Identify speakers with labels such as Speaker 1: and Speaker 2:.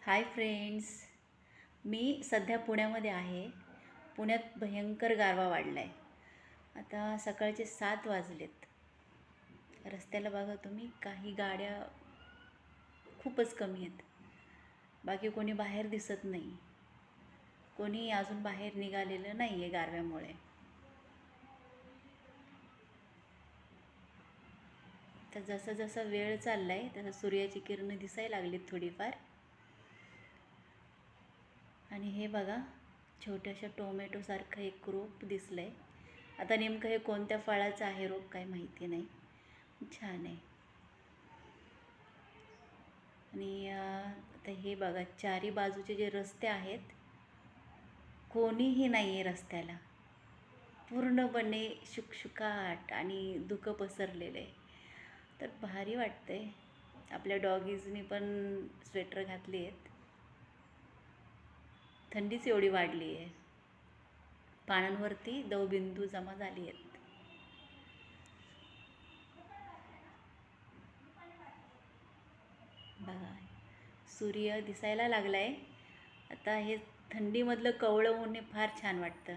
Speaker 1: Hi friends, मी सध्या पुण्यामध्ये आहे. पुण्यात भयंकर गारवा वाढला आहे. आता सकाळचे 7 वाजलेत. रस्त्याला बघा तुम्ही, काही गाड्या खूपच कमी आहेत. बाकी कोणी बाहेर दिसत नाही. कोणी अजून बाहेर निघालेलं नाही आहे गारव्यामुळे. तर जसं जसं वेळ चालला आहे तसं सूर्याची किरणं दिसायला लागलीत थोडीफार. आणि हे बघा, छोट्याशा टोमॅटोसारखं एक रोप दिसलं आहे. आता नेमकं हे कोणत्या फळाचं आहे रोप काही माहिती नाही. छान आहे. आणि आता हे बघा, चारी बाजूचे जे रस्ते आहेत, कोणीही नाही आहे रस्त्याला. पूर्णपणे शुकशुकाट आणि धुकं पसरलेलं आहे. तर भारी वाटतं आहे. आपल्या डॉगीजनी पण स्वेटर घातली आहेत. थंडीच एवढी वाढली आहे. पानांवरती दवबिंदू जमा झाली आहेत. बघा, सूर्य दिसायला लागला आहे. आता हे थंडीमधलं कवळं ऊन हे फार छान वाटतं.